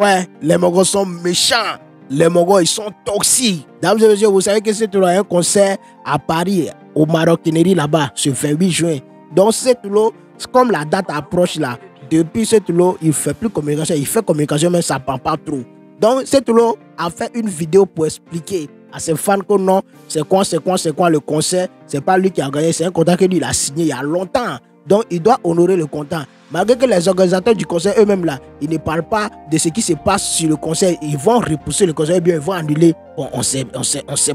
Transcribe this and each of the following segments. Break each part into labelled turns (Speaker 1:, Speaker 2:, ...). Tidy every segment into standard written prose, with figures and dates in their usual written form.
Speaker 1: Ouais, les Mongols sont méchants. Les Mongols, ils sont toxiques. Dames et messieurs, vous savez que c'est un concert à Paris, au Maroquinerie là-bas, ce 28 juin. Donc, c'est comme la date approche là, depuis ce tour, il ne fait plus communication. Il fait communication, mais ça ne parle pas trop. Donc, ce tour a fait une vidéo pour expliquer à ses fans que non, c'est quoi le concert. C'est pas lui qui a gagné, c'est un contrat que lui il a signé il y a longtemps. Donc, il doit honorer le contrat. Malgré que les organisateurs du concert eux-mêmes là, ils ne parlent pas de ce qui se passe sur le concert. Ils vont repousser le concert, ou bien ils vont annuler. Bon, on sait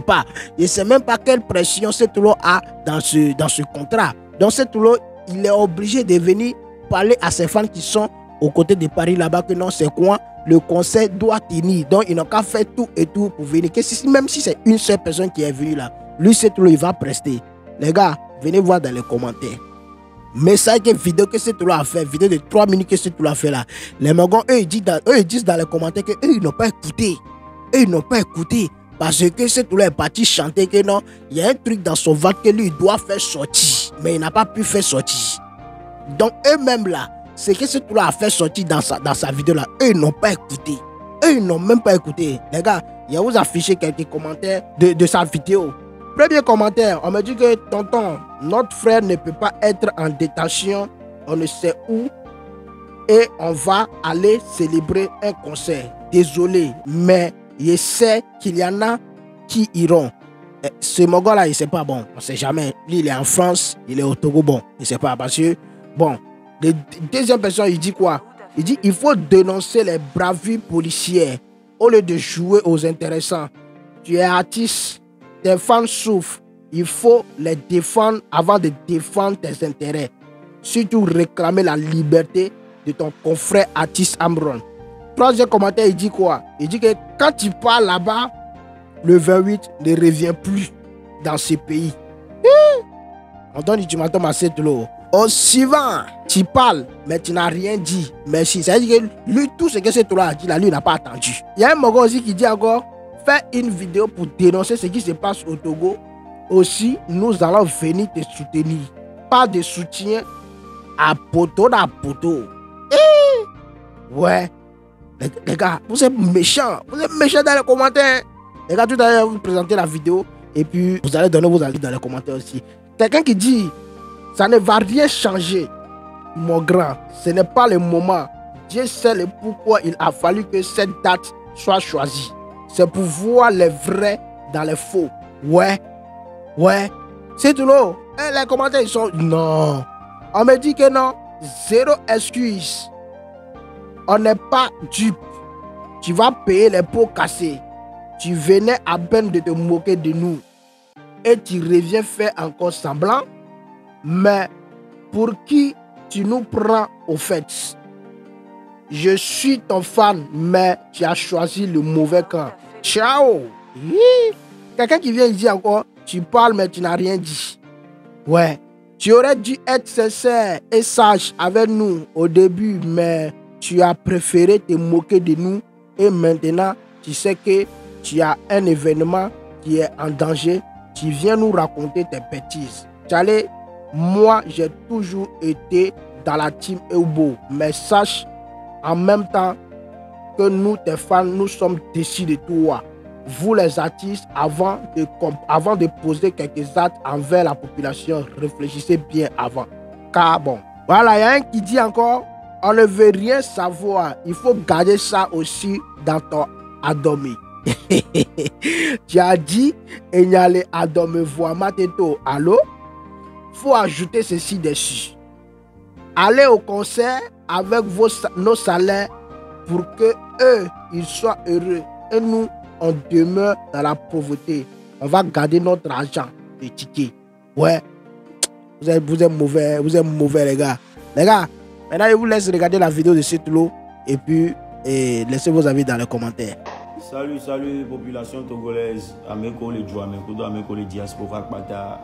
Speaker 1: pas. Et c'est même pas quelle pression ce tour a dans ce contrat. Donc, ce tour, il est obligé de venir parler à ses fans qui sont aux côtés de Paris là-bas que non, c'est quoi? Le concert doit tenir. Donc, ils n'ont qu'à faire tout et tout pour venir. Même si c'est une seule personne qui est venue là, lui, c'est tout, il va prester. Les gars, venez voir dans les commentaires. Message que vidéo que c'est tout a fait, vidéo de 3 minutes que c'est tout a fait là. Les Mongols, eux, ils disent dans les commentaires que eux, ils n'ont pas écouté. Eux, ils n'ont pas écouté. Parce que c'est tout est parti chanter que non, il y a un truc dans son ventre que lui, il doit faire sortir. Mais il n'a pas pu faire sortir. Donc, eux-mêmes là, c'est que ce tout a fait sortir dans sa vidéo là. Eux, ils n'ont pas écouté. Eux, ils n'ont même pas écouté. Les gars, il y a vous affiché quelques commentaires de sa vidéo. Premier commentaire, on me dit que tonton, notre frère ne peut pas être en détention, on ne sait où, et on va aller célébrer un concert. Désolé, mais je sais qu'il y en a qui iront. Ce Mongol-là, il ne sait pas, bon, on ne sait jamais. Lui, il est en France, il est au Togo, bon, il ne sait pas, parce que, bon, la deuxième personne, il dit quoi? Il dit, il faut dénoncer les bravures policières au lieu de jouer aux intéressants. Tu es artiste. Tes fans souffrent. Il faut les défendre avant de défendre tes intérêts. Surtout réclamer la liberté de ton confrère artiste Amron. Troisième commentaire, il dit quoi? Il dit que quand tu pars là-bas, le 28 ne revient plus dans ce pays. On donne l'ultimatum à cette l'eau. Au suivant, tu parles, mais tu n'as rien dit. Merci. C'est-à-dire que lui, tout ce que cette loi a dit, là, lui, il n'a pas attendu. Il y a un Mongol aussi qui dit encore, fais une vidéo pour dénoncer ce qui se passe au Togo. Aussi, nous allons venir te soutenir. Pas de soutien à poteau dans poteau. Ouais. Les gars, vous êtes méchants. Vous êtes méchants dans les commentaires. Les gars, tout à l'heure, vous présentez la vidéo et puis vous allez donner vos avis dans les commentaires aussi. Quelqu'un qui dit, ça ne va rien changer, mon grand. Ce n'est pas le moment. Dieu sait le pourquoi il a fallu que cette date soit choisie. C'est pour voir les vrais dans les faux. Ouais. C'est tout là. Et les commentaires, ils sont... Non. On me dit que non. Zéro excuse. On n'est pas dupe. Tu vas payer les pots cassés. Tu venais à peine de te moquer de nous. Et tu reviens faire encore semblant. Mais pour qui tu nous prends au fait? Je suis ton fan, mais tu as choisi le mauvais camp. Ciao. Quelqu'un qui vient dire encore, tu parles mais tu n'as rien dit. Ouais, tu aurais dû être sincère et sage avec nous au début, mais tu as préféré te moquer de nous et maintenant tu sais que tu as un événement qui est en danger. Tu viens nous raconter tes bêtises. Tchale, moi j'ai toujours été dans la team Eubo, mais sache en même temps que nous, tes fans, nous sommes déçus de toi. Vous les artistes, avant de poser quelques actes envers la population, réfléchissez bien avant. Car bon, voilà, il y a un qui dit encore, on ne veut rien savoir. Il faut garder ça aussi dans ton adomé. Tu as dit, et n'y allait adomé voir Mateto. Allô? Faut ajouter ceci dessus. Allez au concert avec nos salaires pour que eux, ils soient heureux. Et nous, on demeure dans la pauvreté. On va garder notre argent de tickets. Ouais. Vous êtes mauvais, les gars. Les gars, maintenant, je vous laisse regarder la vidéo de Setlo et puis laissez vos avis dans les commentaires.
Speaker 2: Salut, population togolaise. Ameko les Djo, Ameko les diaspora, Kpata,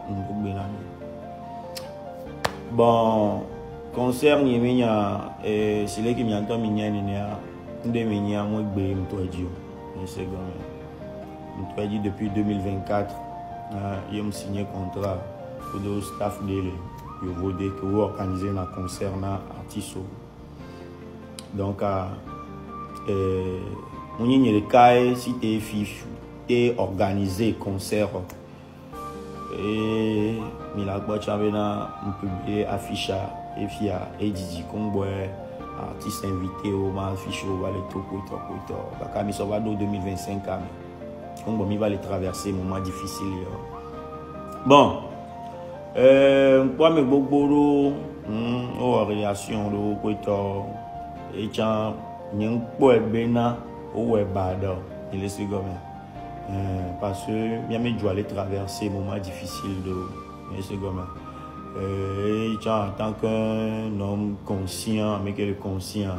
Speaker 2: bon, concert Niemenia, c'est là qui m'y entend, depuis 2024, il m'a signé contrat pour le staff de organiser un concert artiste. Donc, on y a le cas si t'es organisé concert et Mila Boachavena on publie affiche et via et Didi Kongwe artiste invité au ma affiche au va les tout Bakami Sovado 2025 Kongwe mi va les traverser moment difficile bon quoi me bogboro o relation do koito et chan nyang po bena o webada il est second parce que bien me doit aller traverser moment difficile de il est second et en tant qu'un homme conscient mais qu'il est conscient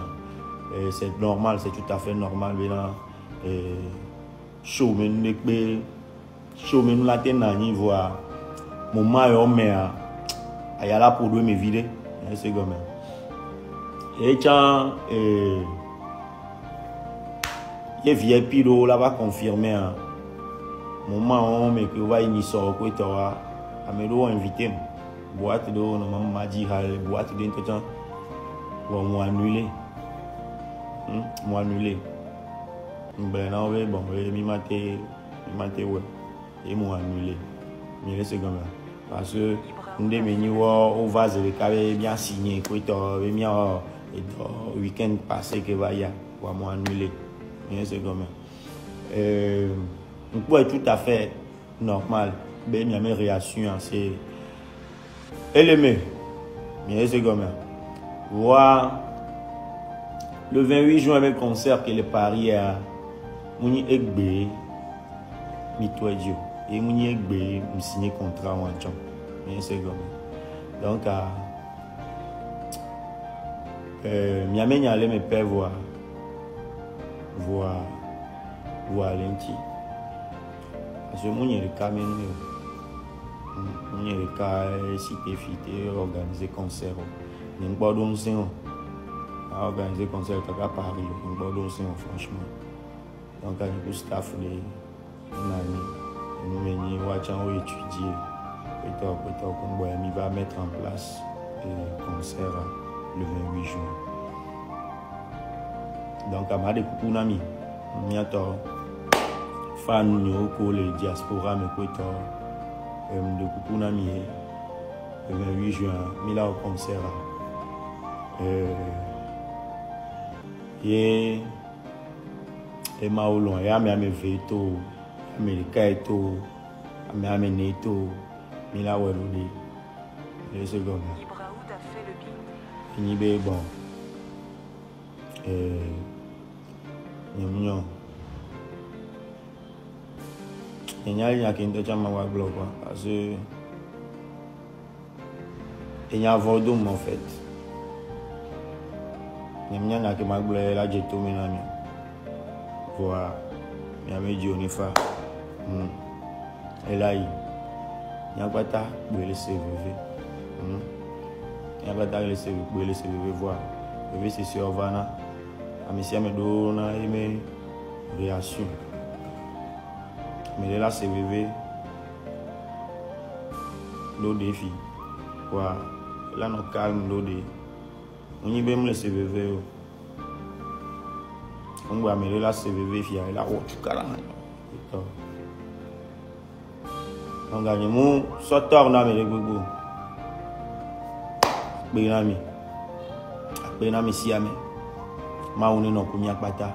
Speaker 2: c'est normal, c'est tout à fait normal maintenant show men la tenani voir moment homme il y a là pour deux me vider c'est comme et quand il VIP là-bas confirmé moment homme que va initier quoi toi amélo invité boîte de normalement m'a dit boîte d'un temps moi annuler ben non ouais bon mi maté ouais et moi annuler mais c'est comme parce que on devenu au vase de carré bien signé quoi toi bien et week-end passé que va y a pour moi annuler mais c'est comme on peut tout à fait normal ben il y a mes réactions c'est élément mais c'est comme voir le 28 juin avec le concert que le Paris a Mouni Egbe Mitouadjo et Mouni Egbe me signé contrat en champ mais c'est comme donc Miamé allait me faire voir Lenti parce que Mouni est le camion Mouni est le cas cité fité organiser concert n'importe pas donc c'est à organiser concert à Paris, une bonne aussi franchement. Donc à niveau staff nous venons étudier il va mettre en place le concert le 28 juin. Donc à ma découverte nami, miato fan nyoko le diaspora me koito de coucou nami le 28 juin, mila au concert. Et maulon ya me veto america eto ame neto mila welode le second
Speaker 3: Ibraoud a fait le beat
Speaker 2: ni be bon nyamnyo nyali ya kinto chama wa blog parce que il y a vodum en fait Nyamnya na ke magbule la jeto menami voilà nyame Dionifa elai nyapata bele CVV nyapata le CVV voir bébé c'est sur Vana amisia me dona ime réaction mais là CVV l'eau défi voilà là no calme l'eau de on y va me le CVV on va me la CVV via la haute carrément on gagne mon sorteur na me le gogo benami siame ma on no kumia pata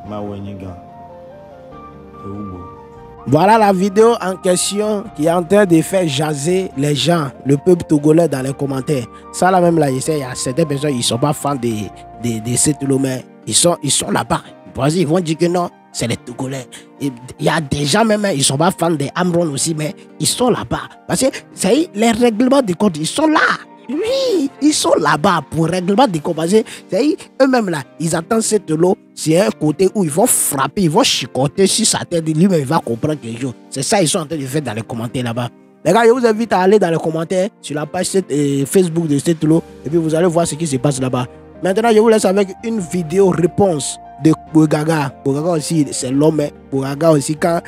Speaker 2: ma woni gan
Speaker 1: Voilà la vidéo en question qui est en train de faire jaser les gens, le peuple togolais dans les commentaires. Ça là même là, il y a certaines personnes qui ne sont pas fans de cette mais ils sont là-bas. Ils vont dire que non, c'est les Togolais. Il y a des gens même, ils ne sont pas fans de Amron aussi, mais ils sont là-bas. Parce que les règlements de compte, ils sont là. Oui, ils sont là-bas pour règlement des comptes. Parce que eux-mêmes là, ils attendent cette lot. C'est un côté où ils vont frapper, ils vont chicoter sur sa tête. Lui-même, il va comprendre quelque chose. C'est ça qu'ils sont en train de faire dans les commentaires là-bas. Les gars, je vous invite à aller dans les commentaires sur la page Facebook de cette lot. Et puis vous allez voir ce qui se passe là-bas. Maintenant, je vous laisse avec une vidéo réponse de Bogaga. Bogaga aussi, c'est l'homme. Bogaga aussi, quand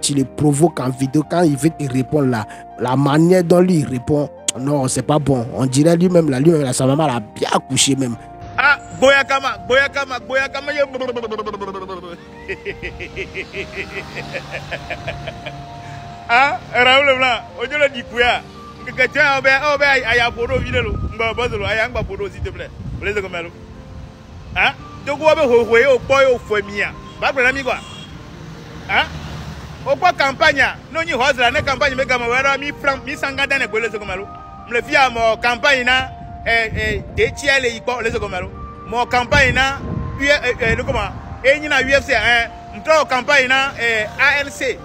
Speaker 1: il le provoque en vidéo, quand il veut te répondre là, la manière dont lui répond, non, c'est pas bon. On dirait lui-même, sa maman l'a bien couché même.
Speaker 4: Ah! Boya kama ye. Ah, Raoul Blanc, ojo le dikuya. Que tu as aya photo vidéo, ngba bozolo aya ngba photo s'il te plaît. Vous les comme hein? Donc on va hohoye au boy au famia. Ba brana mi quoi. Hein? Au quoi campagne? Non ni hosla na campagne me gama wera mi franc mi sangada ne kwele comme lo. Me fia mo campagne na DTL ipo les comme lo. Mo campagne na le comment? Enyi na UFC mtro campagne na ANC.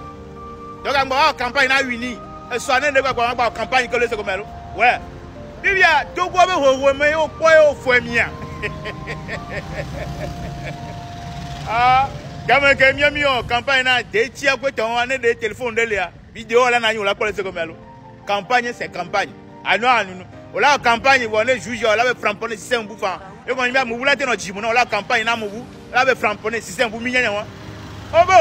Speaker 4: Donc on campagne na uni. Soit ne quoi quoi campagne que les comme lo. Ouais. Bibia donc on va hohoye me au boy au famia. Ah, quand même mis en campagne na des tiers que tu as des téléphones de là vidéo là na yo la pour les comme campagne c'est campagne ah non on la campagne on est juge on la framponner système bouffant et quand il va mou la te no jimu na la campagne na mou la be framponner système bu minya wa obo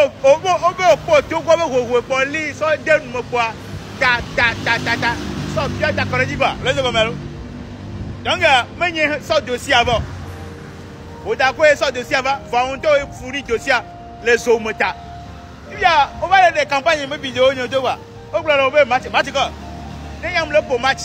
Speaker 4: to ko be ho poli so de mo kwa ta so bien ta corrigi ba les comme donc menye so dossier avant au d'accord ça dossier avant volonté fournir dossier les omota il y a on va les campagnes me vidéo nyo to wa o gba lo be match ko ne yam le pour match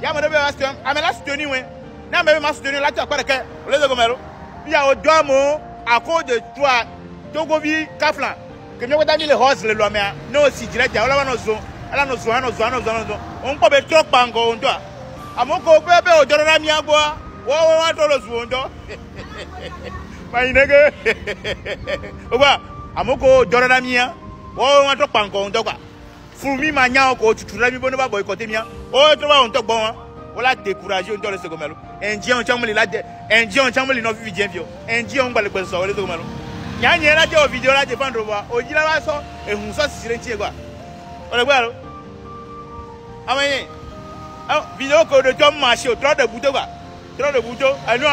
Speaker 4: ya me be wastem amela soutenu we na me ma soutenu la tu akore ke les gomero il y a au domo à cause de toi togobi kaflan que me ko le horse le lomé no si direct ya la no zo ala no zo on ko be trop pango on doit amoko bebe o dorana mi agbo wo to lo zo ndo mainege oba amoko dorana mi a wo to pango ndo kwa fumi manya ko tutura mi bono ba boycott mi a o to ba on to gbon wala décourager on to le segomelo enji on chamuli la de enji on chamuli no vi bien bio enji on gbale gbe so le segomelo nya nya la de o video la de pandro ba o jira ba so ehun so sire ntie gba o le gba lo amaye video ko de to marché o trop de bouteau quoi trop de bouteau anu